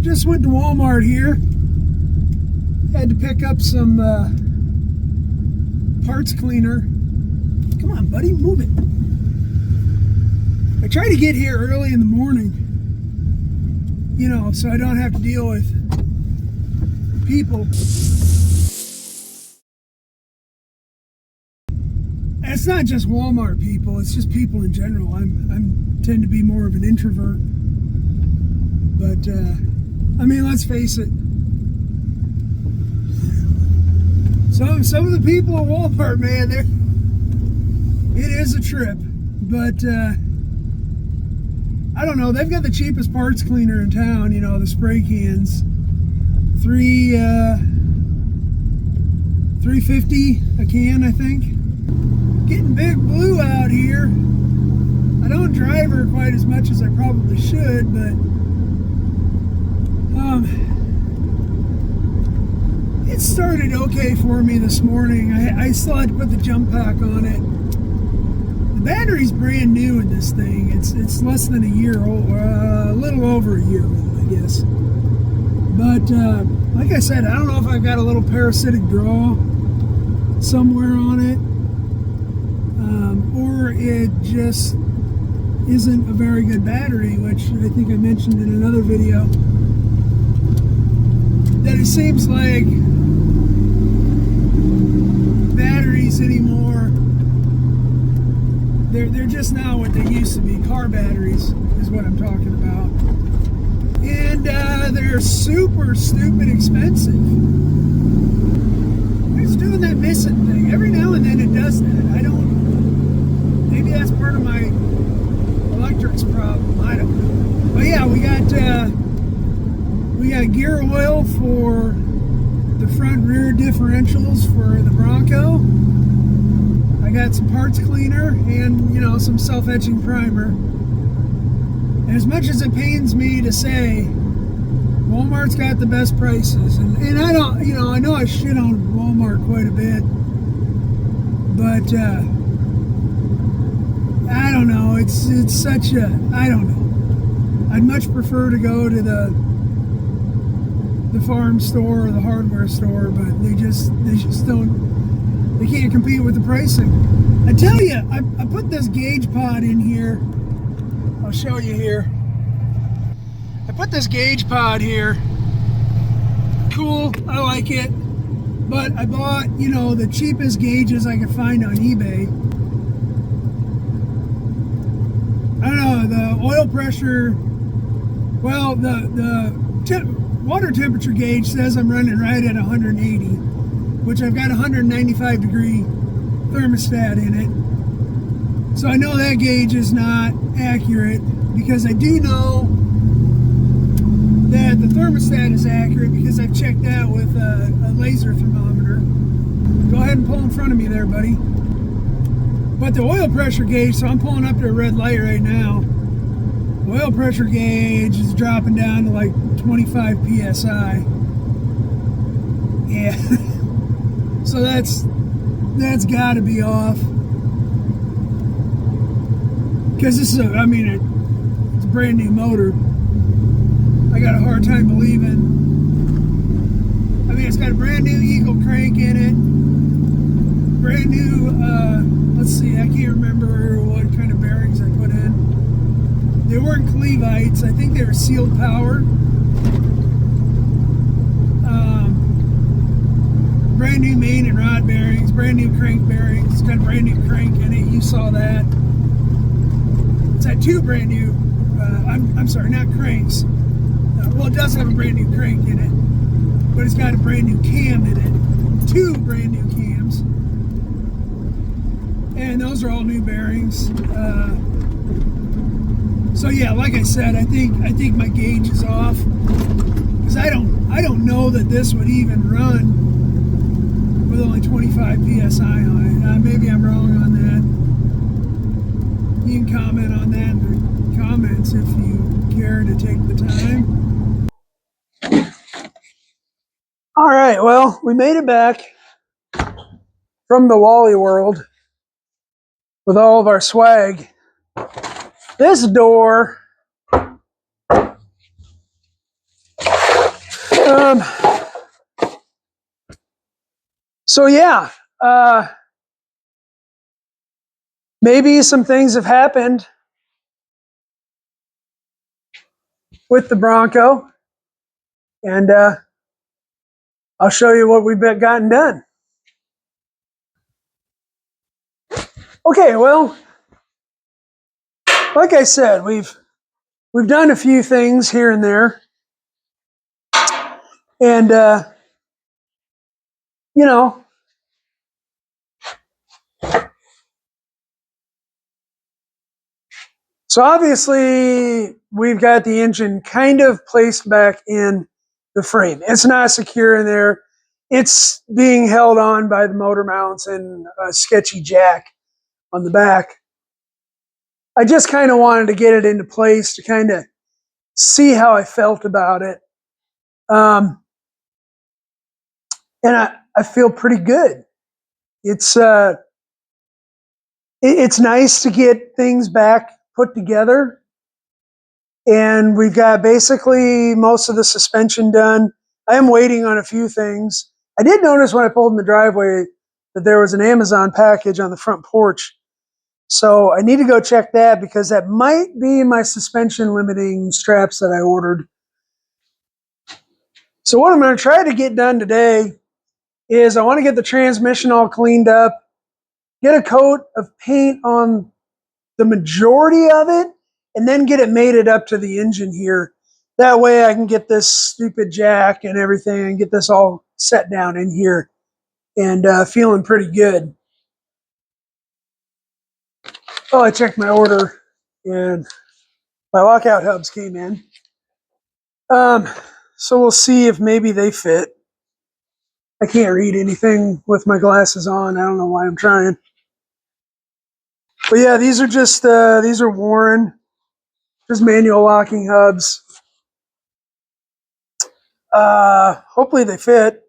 just went to Walmart here. Had to pick up some parts cleaner. Come on, buddy, move it. I try to get here early in the morning, you know, so I don't have to deal with people. And it's not just Walmart people, it's just people in general. I tend to be more of an introvert. But, I mean, let's face it. Some of the people at Walmart, man, it is a trip. But, I don't know, they've got the cheapest parts cleaner in town, you know, the spray cans. $3.50 a can, I think. Getting Big Blue out here. I don't drive her quite as much as I probably should, but it started okay for me this morning. I still had to put the jump pack on it. The battery's brand new in this thing. It's less than a year old, a little over a year old, I guess. But like I said, I don't know if I've got a little parasitic draw somewhere on it, or it just isn't a very good battery, which I think I mentioned in another video. That it seems like batteries anymore, they're just not what they used to be. Car batteries is what I'm talking about. And they're super stupid expensive. It's doing that missing thing. Every now and then it does that. Maybe that's part of my electric's problem. I don't know. But yeah, we got gear oil for the front rear differentials for the Bronco. I got some parts cleaner and, you know, some self-etching primer. And as much as it pains me to say, Walmart's got the best prices. And I don't, you know, I know I shit on Walmart quite a bit. But, I don't know, it's such a, I don't know. I'd much prefer to go to the farm store or the hardware store, but they just don't, they can't compete with the pricing. I tell you, I put this gauge pod in here. I'll show you here. I put this gauge pod here. Cool, I like it. But I bought, you know, the cheapest gauges I could find on eBay. I don't know, the oil pressure, well, the water temperature gauge says I'm running right at 180, which I've got a 195 degree thermostat in it. So I know that gauge is not accurate, because I do know that the thermostat is accurate because I've checked that with a laser thermometer. Go ahead and pull in front of me there, buddy. But the oil pressure gauge, so I'm pulling up to a red light right now. The oil pressure gauge is dropping down to like 25 psi. Yeah. So that's got to be off. Because this is it's a brand new motor. I got a hard time believing. I mean, it's got a brand new Eagle crank in it. Brand new, let's see, I can't remember what kind of bearings I put in. They weren't Clevites. I think they were sealed power. Brand new main and rod bearings, brand new crank bearings. It's got a brand new crank in it. You saw that. It's had two brand new, I'm sorry, not cranks. Well, it does have a brand new crank in it, but it's got a brand new cam in it. Two brand new cams. And those are all new bearings. So yeah, like I said, I think my gauge is off, because I don't know that this would even run with only 25 psi on it. Maybe I'm wrong on that. You can comment on that in the comments if you care to take the time. All right, well, we made it back from the Wally World with all of our swag. This door So yeah, maybe some things have happened with the Bronco, and I'll show you what we've gotten done. Okay, well, like I said, we've done a few things here and there, and you know, so obviously we've got the engine kind of placed back in the frame. It's not secure in there. It's being held on by the motor mounts and a sketchy jack on the back. I just kind of wanted to get it into place to kind of see how I felt about it. Um, and I feel pretty good. It's it's nice to get things back put together, and we've got basically most of the suspension done. I am waiting on a few things. I did notice when I pulled in the driveway that there was an Amazon package on the front porch, so I need to go check that because that might be my suspension limiting straps that I ordered. So what I'm going to try to get done today is I want to get the transmission all cleaned up, get a coat of paint on the majority of it, and then get it mated up to the engine here. That way I can get this stupid jack and everything and get this all set down in here and feeling pretty good. Oh, I checked my order and my lockout hubs came in. So we'll see if maybe they fit. I can't read anything with my glasses on. I don't know why I'm trying. But yeah, these are just these are Warren, just manual locking hubs. Hopefully they fit.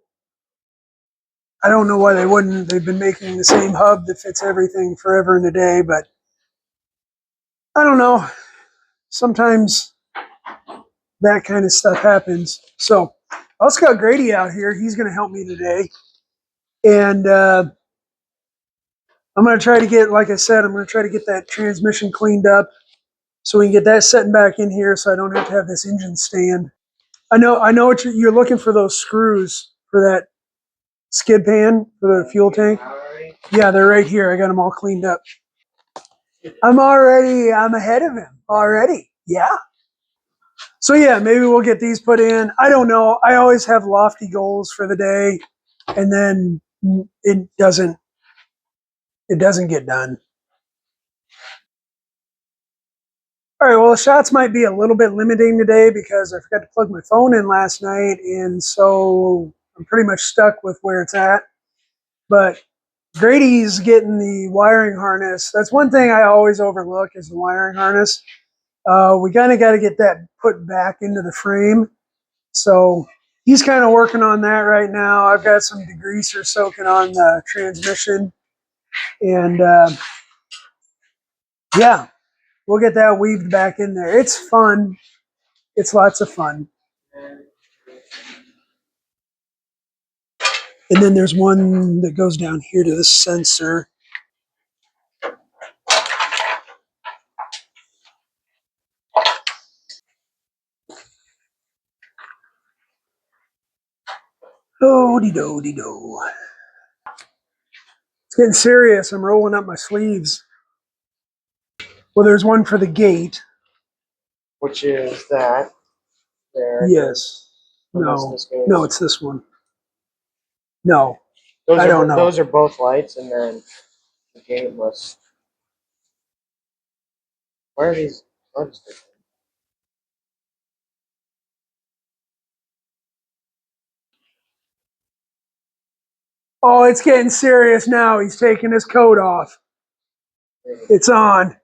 I don't know why they wouldn't. They've been making the same hub that fits everything forever and a day, but I don't know. Sometimes that kind of stuff happens. So I also got Grady out here. He's going to help me today, and I'm going to try to get, like I said, I'm going to try to get that transmission cleaned up so we can get that setting back in here, so I don't have to have this engine stand. I know what you're looking for, those screws for that skid pan for the fuel tank. Yeah, they're right here. I got them all cleaned up. I'm ahead of him already. Yeah. So yeah, maybe we'll get these put in. I don't know. I always have lofty goals for the day, and then it doesn't get done. All right, well, the shots might be a little bit limiting today because I forgot to plug my phone in last night, and so I'm pretty much stuck with where it's at. But Grady's getting the wiring harness. That's one thing I always overlook is the wiring harness. We kind of got to get that put back into the frame. So he's kind of working on that right now. I've got some degreaser soaking on the transmission. And yeah, we'll get that weaved back in there. It's fun. It's lots of fun. And then there's one that goes down here to the sensor. Oh-de-do-de-do. It's getting serious. I'm rolling up my sleeves. Well, there's one for the gate. Which is that there? Yes. No. No, it's this one. No. I don't know. Those are both lights, and then the gate was. Why are these buttons different? Oh, it's getting serious now. He's taking his coat off. It's on.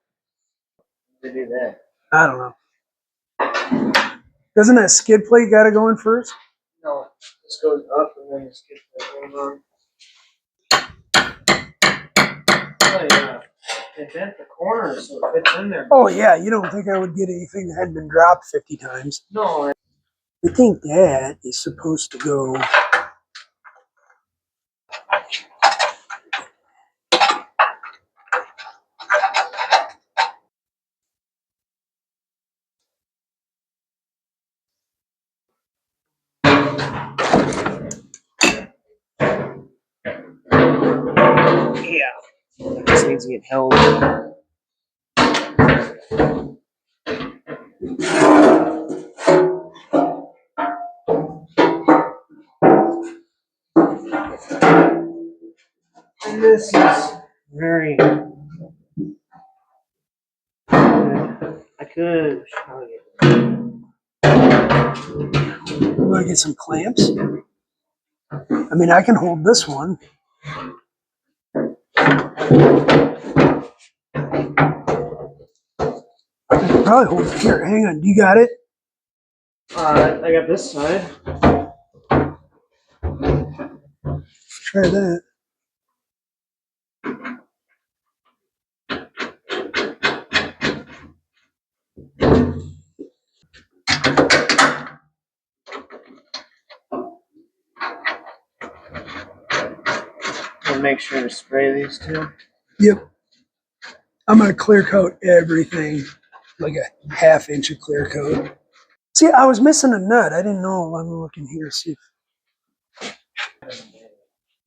They do that. I don't know. Doesn't that skid plate got to go in first? No, this goes up, and then this gets going on. Oh yeah, they bent the corners so it fits in there. Oh yeah, you don't think I would get anything that hadn't been dropped 50 times? No. I think that is supposed to go. Yeah. This needs to get held. And this is very good. I could show you. Want to get some clamps? I mean, I can hold this one. I can probably hold it here. Hang on. Do you got it? I got this side. Try that. And make sure to spray these two. Yep. I'm going to clear coat everything. Like a ½ inch of clear coat. See, I was missing a nut. I didn't know. I'm looking here. See if...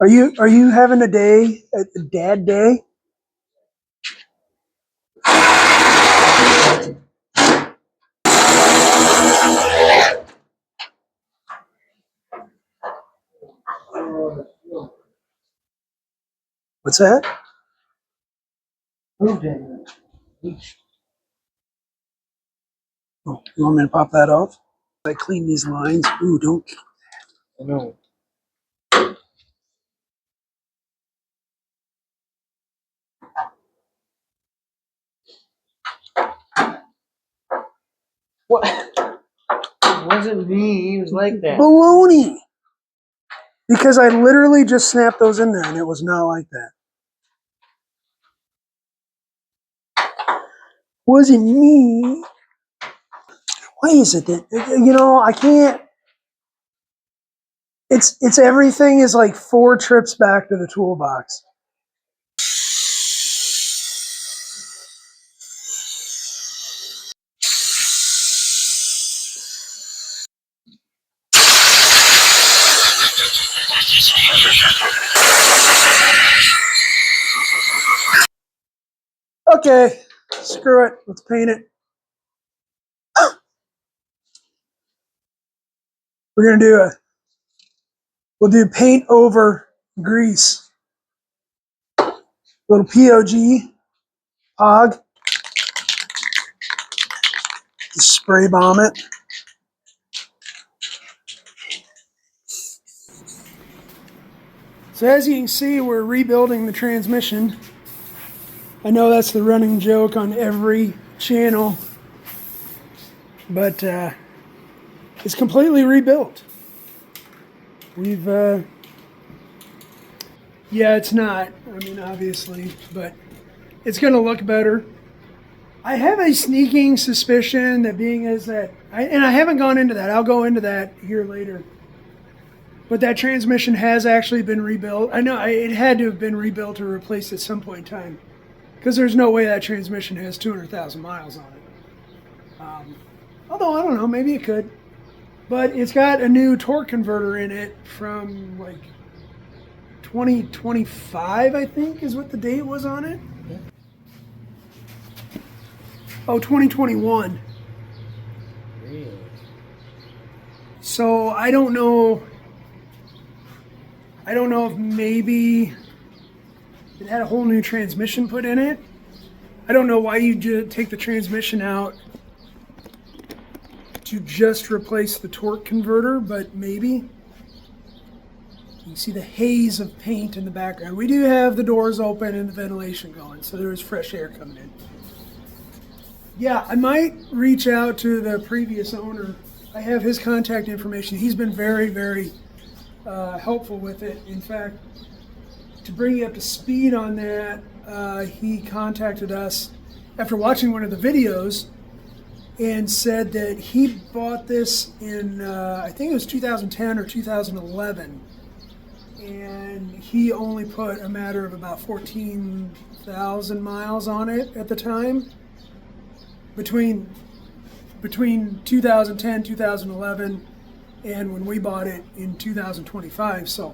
Are you having a day, a dad day? What's that? Moved in. Oh, you want me to pop that off? I clean these lines. Ooh, don't. I know. What? It wasn't me. He was like that. Baloney! Because I literally just snapped those in there and it was not like that. Wasn't me. Why is it that, I can't. It's everything is like 4 trips back to the toolbox. Okay, screw it. Let's paint it. We'll do paint over grease. Little POG, spray bomb it. So as you can see, we're rebuilding the transmission. I know that's the running joke on every channel, but it's completely rebuilt. Yeah, it's not. I mean, obviously, but it's going to look better. I have a sneaking suspicion that I haven't gone into that. I'll go into that here later. But that transmission has actually been rebuilt. I know it had to have been rebuilt or replaced at some point in time, because there's no way that transmission has 200,000 miles on it. Although, I don't know, maybe it could. But it's got a new torque converter in it from like 2025, I think, is what the date was on it. Oh, 2021. Really? So I don't know if maybe it had a whole new transmission put in it. I don't know why you take the transmission out to just replace the torque converter, but maybe. You see the haze of paint in the background. We do have the doors open and the ventilation going, so there is fresh air coming in. Yeah, I might reach out to the previous owner. I have his contact information. He's been very, very helpful with it. In fact, to bring you up to speed on that, he contacted us after watching one of the videos and said that he bought this in, I think it was 2010 or 2011. And he only put a matter of about 14,000 miles on it at the time. Between 2010, 2011, and when we bought it in 2025. So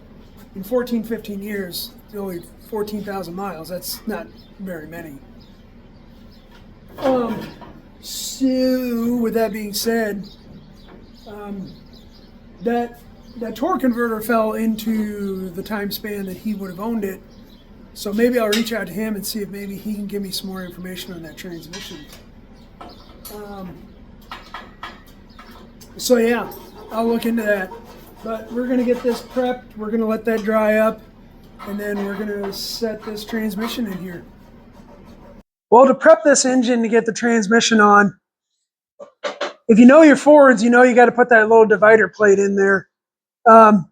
in 14, 15 years, only 14,000 miles. That's not very many. So with that being said, that that torque converter fell into the time span that he would have owned it. So maybe I'll reach out to him and see if maybe he can give me some more information on that transmission. So yeah, I'll look into that. But we're gonna get this prepped. We're gonna let that dry up, and then we're gonna set this transmission in here. Well, to prep this engine to get the transmission on, if you know your Fords, you know you got to put that little divider plate in there. Um,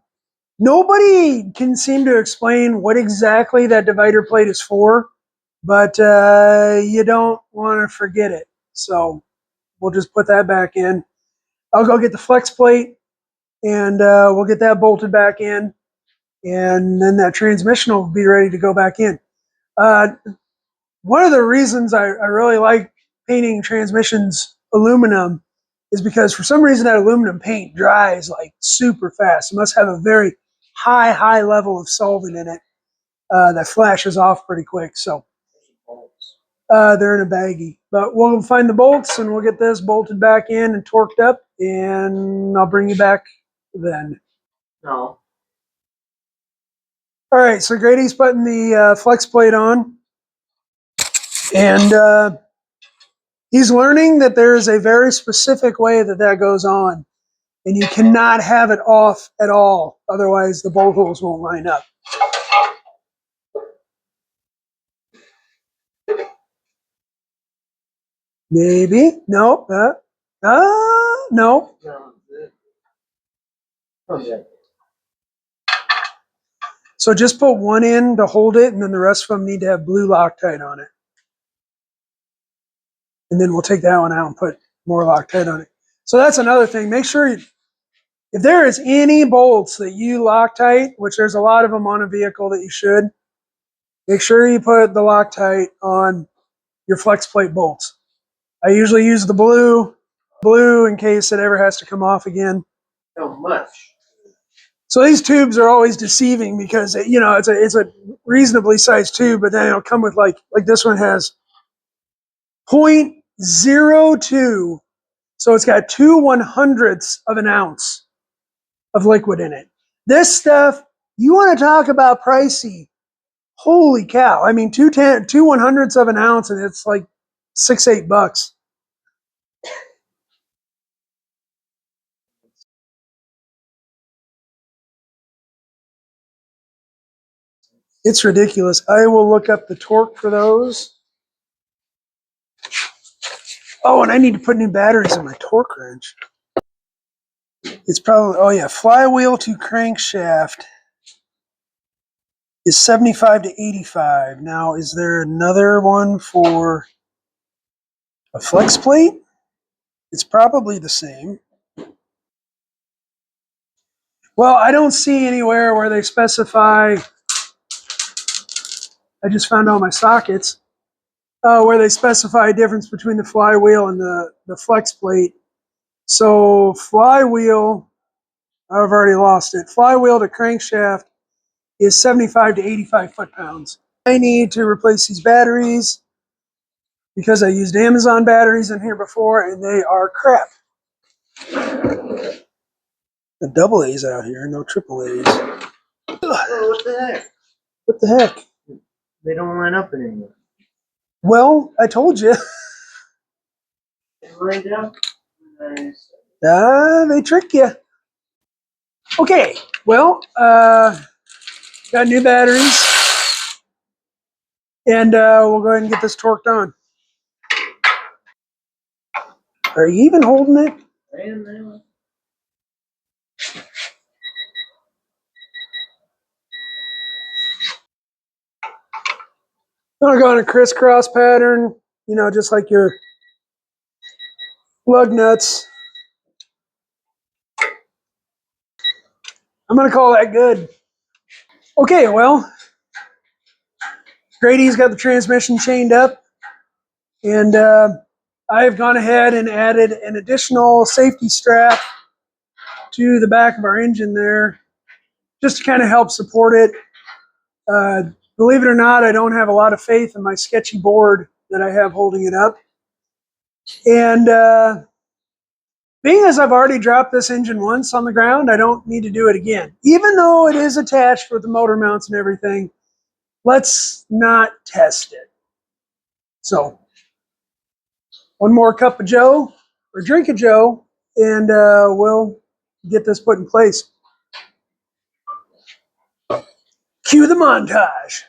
Nobody can seem to explain what exactly that divider plate is for, but you don't want to forget it. So we'll just put that back in. I'll go get the flex plate, and we'll get that bolted back in, and then that transmission will be ready to go back in. Uh, One of the reasons I really like painting transmissions aluminum is because for some reason that aluminum paint dries like super fast. It must have a very high level of solvent in it that flashes off pretty quick. So they're in a baggie. But we'll find the bolts and we'll get this bolted back in and torqued up, and I'll bring you back then. No. All right, so Grady's putting the flex plate on, and he's learning that there is a very specific way that that goes on, and you cannot have it off at all. Otherwise, the bolt holes won't line up. Maybe. No. No. No. Okay. So just put one in to hold it, and then the rest of them need to have blue Loctite on it. And then we'll take that one out and put more Loctite on it. So that's another thing. Make sure if there is any bolts that you Loctite, which there's a lot of them on a vehicle that you should, make sure you put the Loctite on your flex plate bolts. I usually use the blue in case it ever has to come off again. So much. So these tubes are always deceiving because it's a reasonably sized tube, but then it'll come with like this one has 0.02, so it's got 2/100ths of an ounce of liquid in it. This stuff, you want to talk about pricey? Holy cow! I mean, 2/100ths of an ounce, and it's like $6-8. It's ridiculous. I will look up the torque for those. Oh, and I need to put new batteries in my torque wrench. It's probably, oh yeah, flywheel to crankshaft is 75 to 85. Now, is there another one for a flex plate? It's probably the same. Well, I don't see anywhere where they specify, I just found all my sockets, where they specify a difference between the flywheel and the flex plate. So flywheel, I've already lost it. Flywheel to crankshaft is 75 to 85 foot-pounds. I need to replace these batteries because I used Amazon batteries in here before and they are crap. The double A's out here, no triple A's. Oh, what the heck? What the heck? They don't line up anymore. Well, I told you. They line down. Nice. They trick you. Okay, well, got new batteries, and we'll go ahead and get this torqued on. Are you even holding it? And I'm gonna go in a crisscross pattern, just like your lug nuts. I'm going to call that good. Okay, well, Grady's got the transmission chained up, and I've gone ahead and added an additional safety strap to the back of our engine there, just to kind of help support it. Believe it or not, I don't have a lot of faith in my sketchy board that I have holding it up. And being as I've already dropped this engine once on the ground, I don't need to do it again. Even though it is attached with the motor mounts and everything, let's not test it. So, one more cup of Joe, or drink of Joe, and we'll get this put in place. Cue the montage.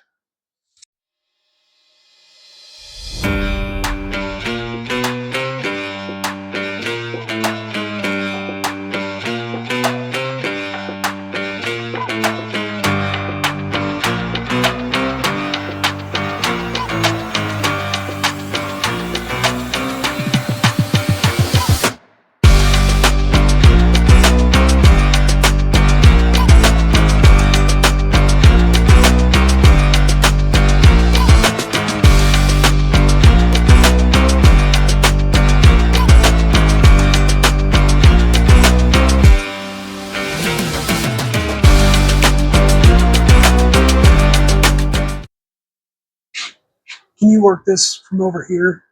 Can you work this from over here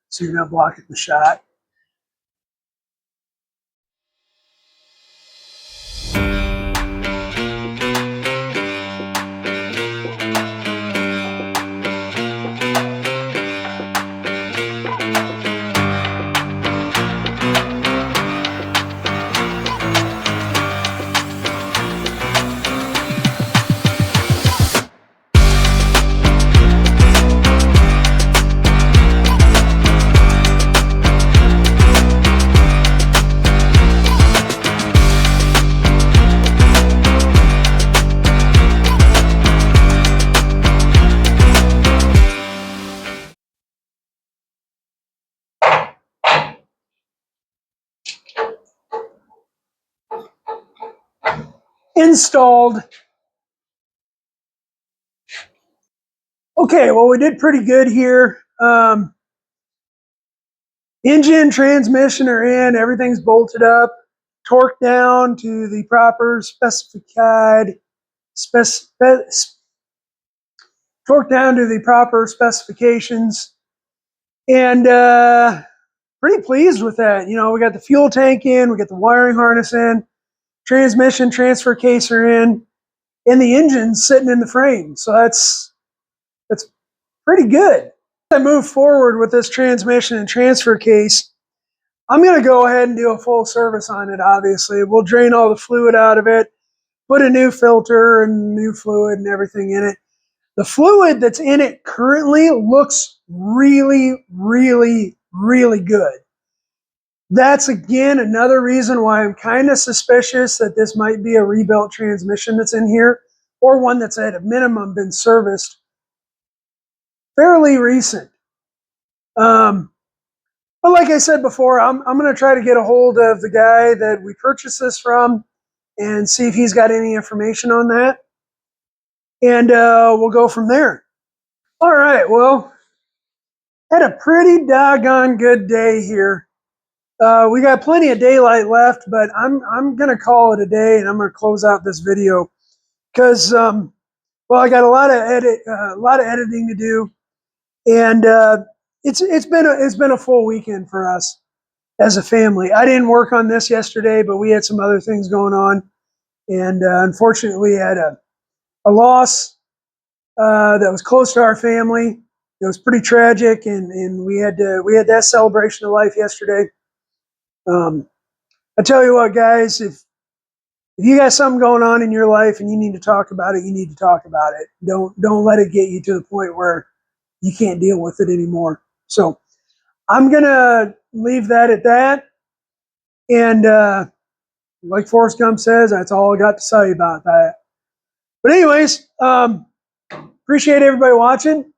so you're not blocking the shot? Installed. Okay, well, we did pretty good here. Engine, transmission are in, everything's bolted up, torque down to the proper torque down to the proper specifications, and pretty pleased with that. You know, we got the fuel tank in, we got the wiring harness in, transmission transfer case are in, and the engine's sitting in the frame. So that's pretty good. As I move forward with this transmission and transfer case, I'm going to go ahead and do a full service on it, obviously. We'll drain all the fluid out of it, put a new filter and new fluid and everything in it. The fluid that's in it currently looks really, really, really good. That's, again, another reason why I'm kind of suspicious that this might be a rebuilt transmission that's in here, or one that's at a minimum been serviced fairly recent. But like I said before, I'm going to try to get a hold of the guy that we purchased this from and see if he's got any information on that. And we'll go from there. All right, well, had a pretty doggone good day here. We got plenty of daylight left, but I'm going to call it a day, and I'm going to close out this video because, well, I got a lot of editing to do, and it's been a full weekend for us as a family. I didn't work on this yesterday, but we had some other things going on, and unfortunately, we had a loss that was close to our family. It was pretty tragic, and we had that celebration of life yesterday. I tell you what, guys, if you got something going on in your life and you need to talk about it, you need to talk about it. Don't let it get you to the point where you can't deal with it anymore. So I'm gonna leave that at that, and like Forrest Gump says, that's all I got to say about that. But anyways, appreciate everybody watching.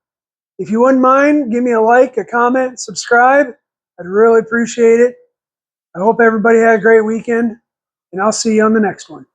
If you wouldn't mind, give me a like, a comment, subscribe. I'd really appreciate it. I hope everybody had a great weekend, and I'll see you on the next one.